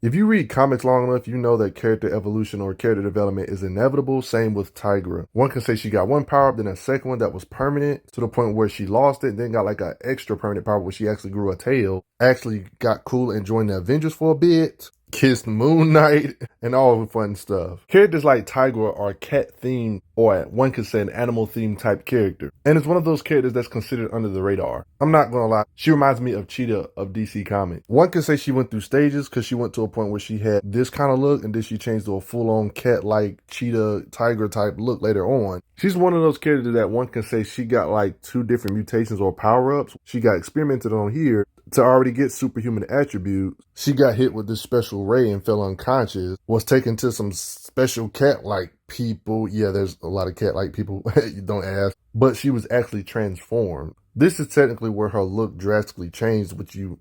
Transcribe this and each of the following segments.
If you read comics long enough, you know that character evolution or character development is inevitable. Same with Tigra. One can say she got one power-up, then a second one that was permanent to the point where she lost it, then got like an extra permanent power where she actually grew a tail, actually got cool and joined the Avengers for a bit, kissed Moon Knight, and all the fun stuff. Characters like Tigra are cat-themed, or one could say an animal-themed type character. And it's one of those characters that's considered under the radar. I'm not gonna lie, she reminds me of Cheetah of DC Comics. One can say she went through stages because she went to a point where she had this kind of look and then she changed to a full-on cat-like cheetah, tiger type look later on. She's one of those characters that one can say she got like 2 different mutations or power-ups. She got experimented on here to already get superhuman attributes. She got hit with this special ray and fell unconscious, was taken to some special cat-like people. Yeah, there's a lot of cat-like people, you don't ask. But she was actually transformed. This is technically where her look drastically changed, which you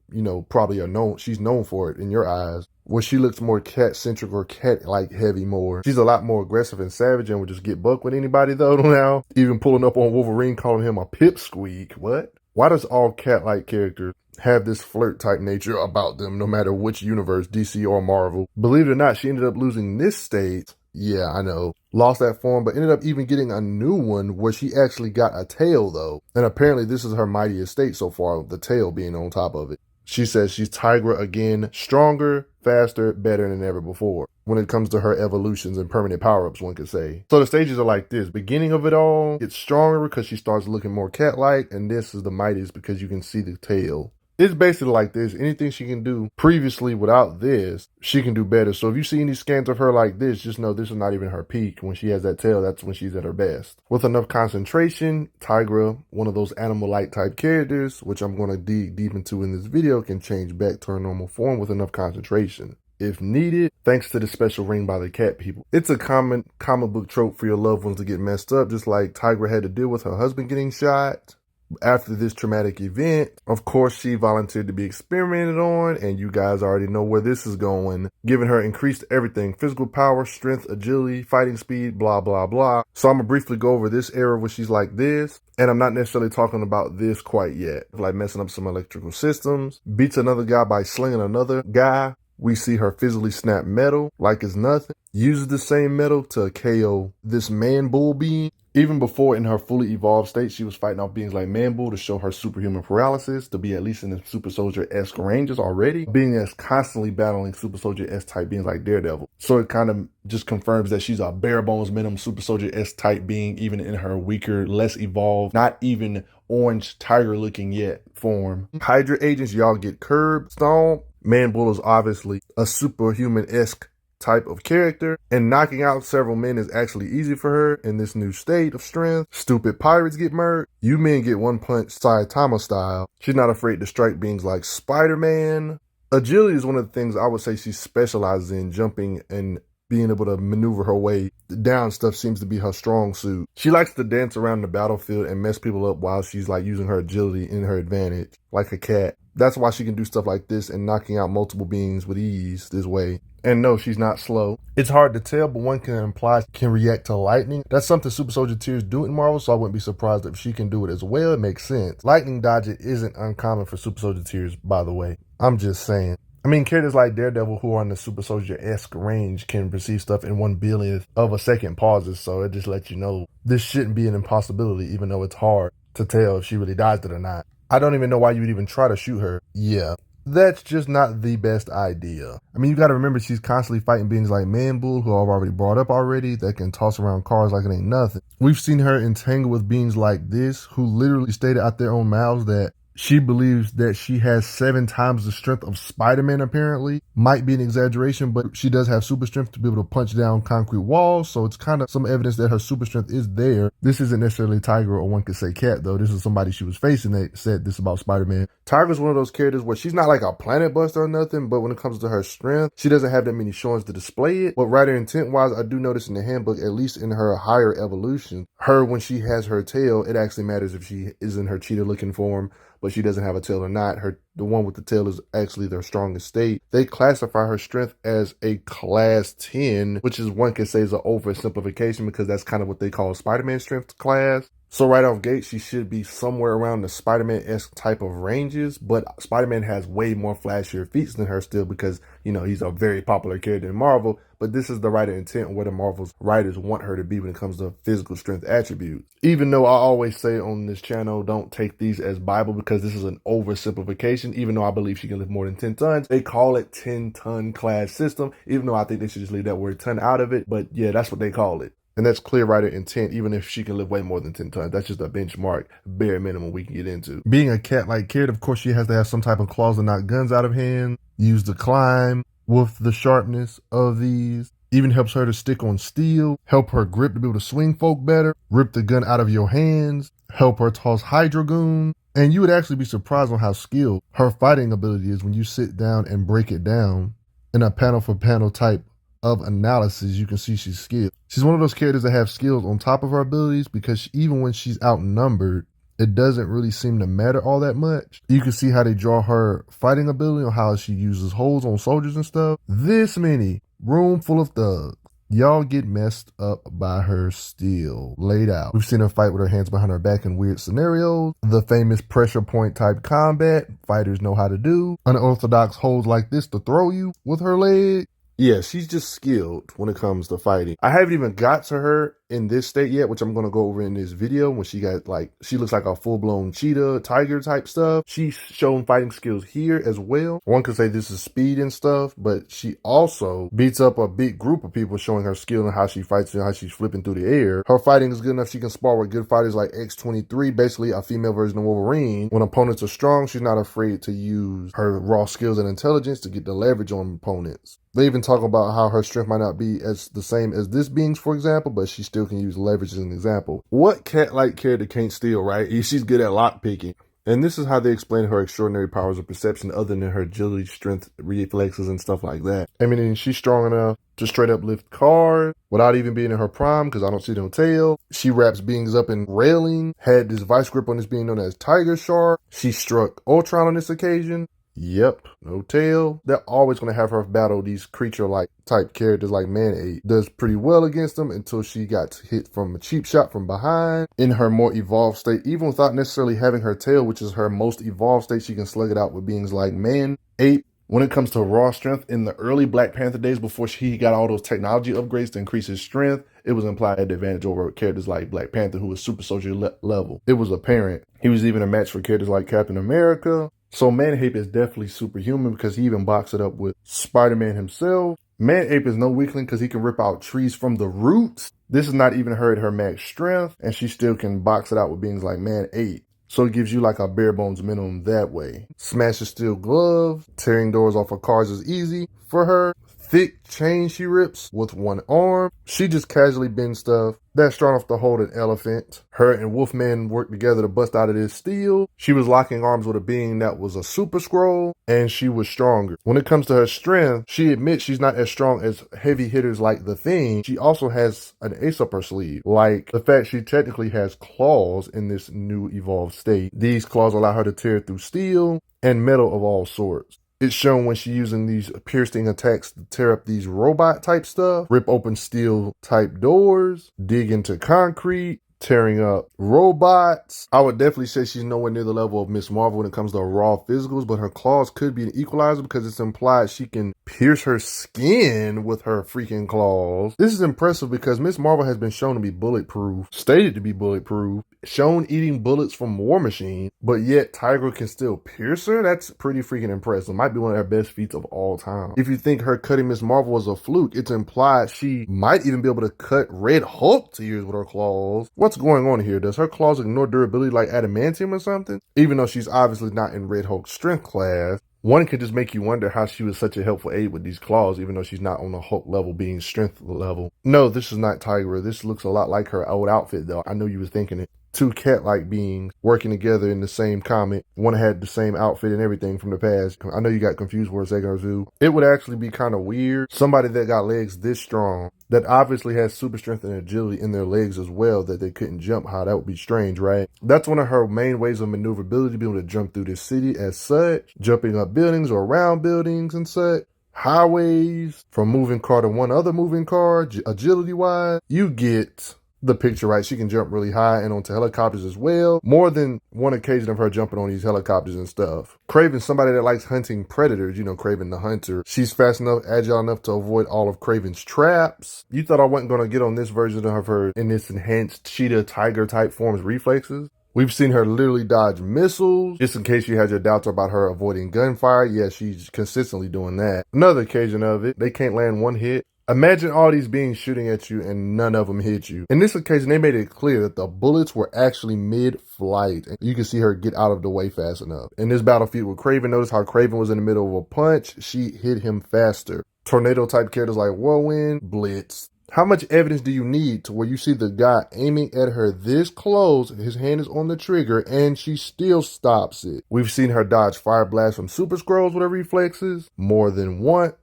probably are known. She's known for it in your eyes, where she looks more cat-centric or cat-like heavy more. She's a lot more aggressive and savage and would just get buck with anybody though now. Even pulling up on Wolverine, calling him a pipsqueak. What? Why does all cat-like characters have this flirt type nature about them no matter which universe, DC or Marvel? Believe it or not, she ended up losing this state. Yeah, I know. Lost that form, but ended up even getting a new one where she actually got a tail though. And apparently this is her mightiest state so far, the tail being on top of it. She says she's Tigra again, stronger, faster, better than ever before when it comes to her evolutions and permanent power-ups, one could say. So the stages are like this. Beginning of it all, gets stronger because she starts looking more cat-like, and this is the mightiest because you can see the tail. It's basically like this. Anything she can do previously without this, she can do better. So if you see any scans of her like this, just know this is not even her peak. When she has that tail, that's when she's at her best. With enough concentration, Tigra, one of those animal-like type characters, which I'm going to dig deep into in this video, can change back to her normal form with enough concentration if needed, thanks to the special ring by the cat people. It's a common comic book trope for your loved ones to get messed up, just like Tigra had to deal with her husband getting shot. After this traumatic event, of course, she volunteered to be experimented on, and you guys already know where this is going, giving her increased everything: physical power, strength, agility, fighting speed, blah, blah, blah. So I'm gonna briefly go over this era where she's like this, and I'm not necessarily talking about this quite yet, like messing up some electrical systems, beats another guy by slinging another guy. We see her physically snap metal like it's nothing, uses the same metal to KO this man-bull being. Even before, in her fully evolved state, she was fighting off beings like Man-Bull to show her superhuman paralysis, to be at least in the Super Soldier-esque ranges already, being as constantly battling Super Soldier-esque type beings like Daredevil. So it kind of just confirms that she's a bare bones minimum Super Soldier-esque type being, even in her weaker, less evolved, not even orange tiger looking yet form. Hydra agents, y'all get curbed, stomped. Man-Bull is obviously a superhuman-esque type of character, and knocking out several men is actually easy for her in this new state of strength. Stupid pirates get murked. You men get one punch Saitama style. She's not afraid to strike beings like Spider-Man. Agility is one of the things I would say she specializes in. Jumping and being able to maneuver her way down stuff seems to be her strong suit. She likes to dance around the battlefield and mess people up while she's like using her agility in her advantage, like a cat. That's why she can do stuff like this and knocking out multiple beings with ease this way. And no, she's not slow. It's hard to tell, but one can imply she can react to lightning. That's something Super Soldier Tears do in Marvel, so I wouldn't be surprised if she can do it as well. It makes sense. Lightning dodging isn't uncommon for Super Soldier Tears, by the way. I'm just saying. I mean, characters like Daredevil who are in the Super Soldier-esque range can perceive stuff in 1/1000th of a second pauses, so it just lets you know this shouldn't be an impossibility, even though it's hard to tell if she really dodged it or not. I don't even know why you would even try to shoot her. Yeah, that's just not the best idea. I mean, you gotta remember she's constantly fighting beings like Man-Bull, who I've already brought up already, that can toss around cars like it ain't nothing. We've seen her entangle with beings like this, who literally stated out their own mouths that she believes that she has 7 times the strength of Spider-Man, apparently. Might be an exaggeration, but she does have super strength to be able to punch down concrete walls, so it's kind of some evidence that her super strength is there. This isn't necessarily Tigra, or one could say Cat, though. This is somebody she was facing that said this about Spider-Man. Tigra's one of those characters where she's not like a planet buster or nothing, but when it comes to her strength, she doesn't have that many showings to display it. But writer intent-wise, I do notice in the handbook, at least in her higher evolution, her, when she has her tail, it actually matters if she is in her cheetah-looking form, but she doesn't have a tail or not. The one with the tail is actually their strongest state. They classify her strength as a class 10, which is, one can say, is an oversimplification because that's kind of what they call Spider-Man strength class. So right off gate, she should be somewhere around the Spider-Man-esque type of ranges, but Spider-Man has way more flashier feats than her still because, you know, he's a very popular character in Marvel, but this is the writer intent where the Marvel's writers want her to be when it comes to physical strength attributes. Even though I always say on this channel, don't take these as Bible because this is an oversimplification, even though I believe she can lift more than 10 tons. They call it 10-ton class system, even though I think they should just leave that word ton out of it, but yeah, that's what they call it. And that's clear writer intent, even if she can lift way more than 10 tons. That's just a benchmark, bare minimum we can get into. Being a cat-like character, of course, she has to have some type of claws to knock guns out of hand, use to climb with the sharpness of these. Even helps her to stick on steel, help her grip to be able to swing folk better, rip the gun out of your hands, help her toss Hydrogoon. And you would actually be surprised on how skilled her fighting ability is when you sit down and break it down in a panel for panel type of analysis. You can see she's skilled. She's one of those characters that have skills on top of her abilities because even when she's outnumbered, it doesn't really seem to matter all that much. You can see how they draw her fighting ability on how she uses holds on soldiers and stuff. This many, room full of thugs. Y'all get messed up by her still laid out. We've seen her fight with her hands behind her back in weird scenarios. The famous pressure point type combat fighters know how to do. Unorthodox holds like this to throw you with her leg. Yeah, she's just skilled when it comes to fighting. I haven't even got to her in this state yet, which I'm going to go over in this video when she got like, she looks like a full-blown cheetah, tiger type stuff. She's shown fighting skills here as well. One could say this is speed and stuff, but she also beats up a big group of people showing her skill and how she fights and how she's flipping through the air. Her fighting is good enough she can spar with good fighters like X-23, basically a female version of Wolverine. When opponents are strong, she's not afraid to use her raw skills and intelligence to get the leverage on opponents. They even talk about how her strength might not be as the same as this being's, for example, but she still can use leverage as an example. What cat-like character can't steal, right? She's good at lockpicking. And this is how they explain her extraordinary powers of perception other than her agility, strength, reflexes, and stuff like that. I mean, she's strong enough to straight up lift cars without even being in her prime because I don't see no tail. She wraps beings up in railing, had this vice grip on this being known as Tiger Shark. She struck Ultron on this occasion. Yep, no tail. They're always going to have her battle these creature-like type characters like Man-Ape. Does pretty well against them until she got hit from a cheap shot from behind. In her more evolved state, even without necessarily having her tail, which is her most evolved state, she can slug it out with beings like Man-Ape. When it comes to raw strength, in the early Black Panther days before he got all those technology upgrades to increase his strength, it was implied advantage over characters like Black Panther, who was super soldier level. It was apparent. He was even a match for characters like Captain America. So Man-Ape is definitely superhuman because he even boxed it up with Spider-Man himself. Man-Ape is no weakling because he can rip out trees from the roots. This is not even her at her max strength, and she still can box it out with beings like Man-Ape. So it gives you like a bare bones minimum that way. Smash a steel glove, tearing doors off of cars is easy for her. Thick chain she rips with one arm. She just casually bends stuff. That's strong enough to hold an elephant. Her and Wolfman worked together to bust out of this steel. She was locking arms with a being that was a super scroll, and she was stronger. When it comes to her strength, she admits she's not as strong as heavy hitters like the Thing. She also has an ace up her sleeve, like the fact she technically has claws in this new evolved state. These claws allow her to tear through steel and metal of all sorts. It's shown when she's using these piercing attacks to tear up these robot type stuff, rip open steel type doors, dig into concrete, tearing up robots. I would definitely say she's nowhere near the level of Miss Marvel when it comes to raw physicals, but her claws could be an equalizer because it's implied she can pierce her skin with her freaking claws. This is impressive because Miss Marvel has been shown to be bulletproof, stated to be bulletproof, shown eating bullets from War Machine, but yet Tigra can still pierce her? That's pretty freaking impressive. Might be one of her best feats of all time. If you think her cutting Miss Marvel was a fluke, it's implied she might even be able to cut Red Hulk to ears with her claws. What's going on here? Does her claws ignore durability like adamantium or something? Even though she's obviously not in Red Hulk's strength class, one could just make you wonder how she was such a helpful aid with these claws, even though she's not on the Hulk level, being strength level. No, this is not Tigra. This looks a lot like her old outfit, though. I know you was thinking it. Two cat-like beings working together in the same comic. One had the same outfit and everything from the past. I know you got confused for a second or two. It would actually be kind of weird. Somebody that got legs this strong, that obviously has super strength and agility in their legs as well, that they couldn't jump. How that would be strange, right? That's one of her main ways of maneuverability, being able to jump through the city as such, jumping up buildings or around buildings and such. Highways, from moving car to one other moving car, agility-wise. You get the picture right. She can jump really high and onto helicopters as well. More than one occasion of her jumping on these helicopters and stuff. Kraven's somebody that likes hunting predators, you know, Kraven the hunter. She's fast enough, agile enough to avoid all of Kraven's traps. You thought I wasn't going to get on this version of her in this enhanced cheetah tiger type form's reflexes? We've seen her literally dodge missiles. Just in case you had your doubts about her avoiding gunfire, yeah, she's consistently doing that. Another occasion of it, they can't land one hit. Imagine all these beings shooting at you and none of them hit you. In this occasion, they made it clear that the bullets were actually mid-flight. And you can see her get out of the way fast enough. In this battlefield with Kraven, notice how Kraven was in the middle of a punch. She hit him faster. Tornado type characters like Whirlwind, Blitz. How much evidence do you need to where you see the guy aiming at her this close, his hand is on the trigger, and she still stops it? We've seen her dodge fire blasts from Super Skrulls with her reflexes more than once.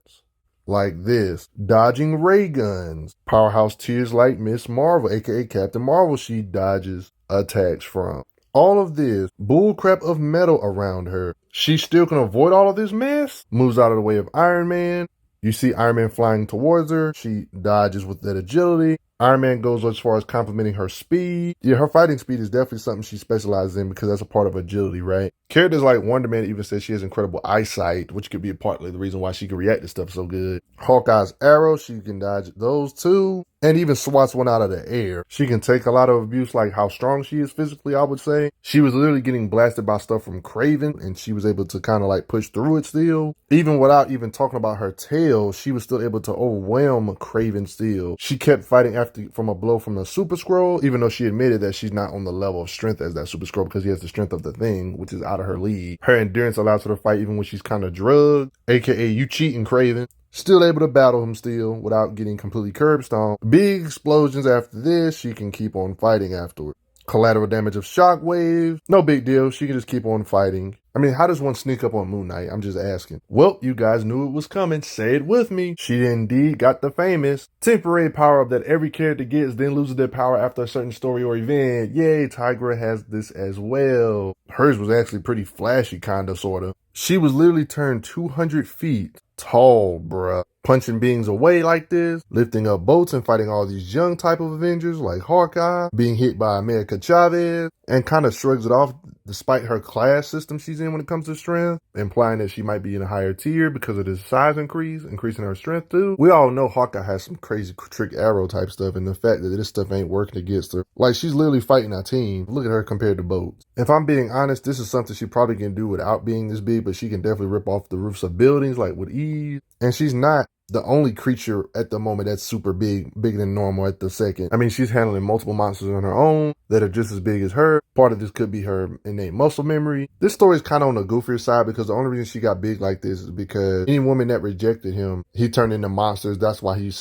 Like this, dodging ray guns. Powerhouse tiers like Miss Marvel, aka Captain Marvel, she dodges attacks from. All of this bullcrap of metal around her. She still can avoid all of this mess. Moves out of the way of Iron Man. You see Iron Man flying towards her. She dodges with that agility. Iron Man goes as far as complimenting her speed. Yeah, her fighting speed is definitely something she specializes in because that's a part of agility, right? Characters like Wonder Man even says she has incredible eyesight, which could be partly the reason why she can react to stuff so good. Hawkeye's arrow, she can dodge those too. And even swats one out of the air. She can take a lot of abuse, like how strong she is physically, I would say. She was literally getting blasted by stuff from Kraven, and she was able to kind of like push through it still. Even without even talking about her tail, she was still able to overwhelm Kraven still. She kept fighting after from a blow from the Super Skrull, even though she admitted that she's not on the level of strength as that Super Skrull because he has the strength of the Thing, which is out of her league. Her endurance allows her to fight even when she's kind of drugged, aka you cheating, Kraven. Still able to battle him still without getting completely curb stomped. Big explosions after this, she can keep on fighting afterward. Collateral damage of shockwaves, no big deal, she can just keep on fighting. I mean, how does one sneak up on Moon Knight? I'm just asking. Well, you guys knew it was coming. Say it with me. She indeed got the famous temporary power-up that every character gets, then loses their power after a certain story or event. Yay, Tigra has this as well. Hers was actually pretty flashy, kinda, sorta. She was literally turned 200 feet tall, bruh. Punching beings away like this, lifting up boats and fighting all these young type of Avengers like Hawkeye, being hit by America Chavez, and kind of shrugs it off despite her class system she's in when it comes to strength, implying that she might be in a higher tier because of this size increase, increasing her strength too. We all know Hawkeye has some crazy trick arrow type stuff, and the fact that this stuff ain't working against her. Like, she's literally fighting a team. Look at her compared to boats. If I'm being honest, this is something she probably can do without being this big, but she can definitely rip off the roofs of buildings like with ease. And she's not the only creature at the moment that's super big, bigger than normal at the second. I mean, she's handling multiple monsters on her own that are just as big as her. Part of this could be her innate muscle memory. This story is kind of on the goofier side because the only reason she got big like this is because any woman that rejected him, he turned into monsters. That's why she's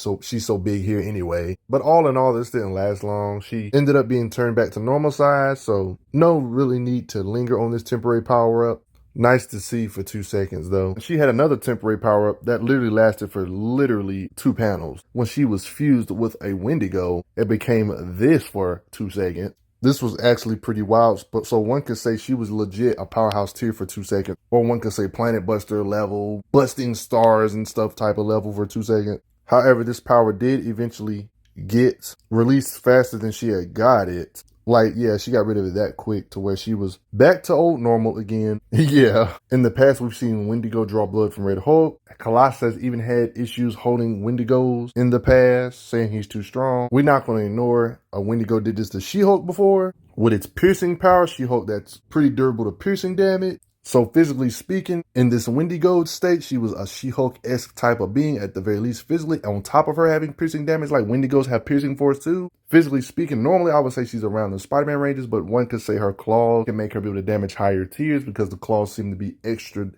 so big here anyway. But all in all, this didn't last long. She ended up being turned back to normal size, so no really need to linger on this temporary power-up. Nice to see for 2 seconds though. She had another temporary power-up that literally lasted for literally 2 panels. When she was fused with a Wendigo, it became this for 2 seconds. This was actually pretty wild, but so one could say she was legit a powerhouse tier for 2 seconds. Or one could say Planet Buster level, busting stars and stuff type of level for 2 seconds. However, this power did eventually get released faster than she had got it. Like, yeah, she got rid of it that quick to where she was back to old normal again. Yeah. In the past, we've seen Wendigo draw blood from Red Hulk. Colossus has even had issues holding Wendigos in the past, saying he's too strong. We're not going to ignore a Wendigo did this to She-Hulk before. With its piercing power, She-Hulk that's pretty durable to piercing damage. So physically speaking, in this Wendigo state, she was a She-Hulk-esque type of being, at the very least physically, on top of her having piercing damage, like Wendigos have piercing force too. Physically speaking, normally I would say she's around the Spider-Man ranges, but one could say her claws can make her be able to damage higher tiers because the claws seem to be extra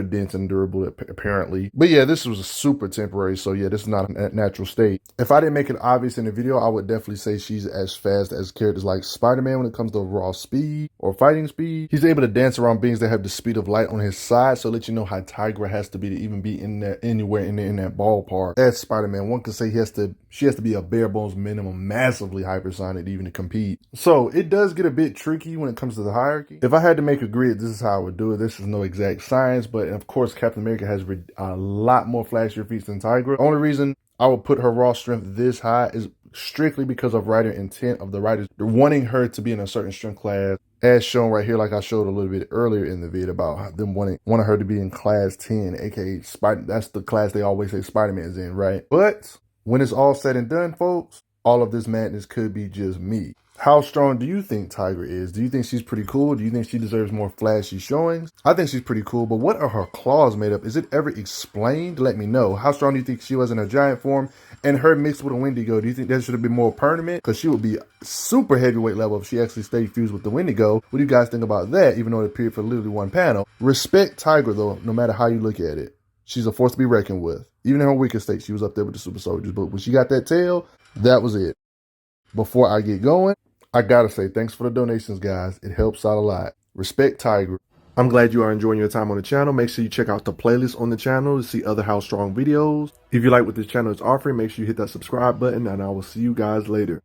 dense and durable apparently. But yeah, this was a super temporary, so yeah, this is not a natural state. If I didn't make it obvious in the video, I would definitely say she's as fast as characters like Spider-Man when it comes to raw speed or fighting speed. He's able to dance around beings that have the speed of light on his side, so let you know how Tigra has to be to even be in there anywhere in that ballpark. As Spider-Man, one could say she has to be a bare bones minimum, massively hypersonic even to compete. So it does get a bit tricky when it comes to the hierarchy. If I had to make a grid, this is how I would do it. This is no exact science, but of course Captain America has a lot more flashier feats than Tigra. The only reason I would put her raw strength this high is strictly because of writer intent of the writers wanting her to be in a certain strength class, as shown right here, like I showed a little bit earlier in the video about them wanting her to be in class 10, aka Spider. That's the class they always say Spider-Man is in, right? But when it's all said and done, folks, all of this madness could be just me. How strong do you think Tigra is? Do you think she's pretty cool? Do you think she deserves more flashy showings? I think she's pretty cool, but what are her claws made of? Is it ever explained? Let me know. How strong do you think she was in her giant form? And her mixed with a Wendigo, do you think that should have been more permanent? Because she would be super heavyweight level if she actually stayed fused with the Wendigo. What do you guys think about that, even though it appeared for literally one panel? Respect Tigra, though, no matter how you look at it. She's a force to be reckoned with. Even in her weakest state, she was up there with the super soldiers. But when she got that tail, that was it. Before I get going, I gotta say thanks for the donations, guys. It helps out a lot. Respect Tigra. I'm glad you are enjoying your time on the channel. Make sure you check out the playlist on the channel to see other How Strong videos. If you like what this channel is offering, make sure you hit that subscribe button, and I will see you guys later.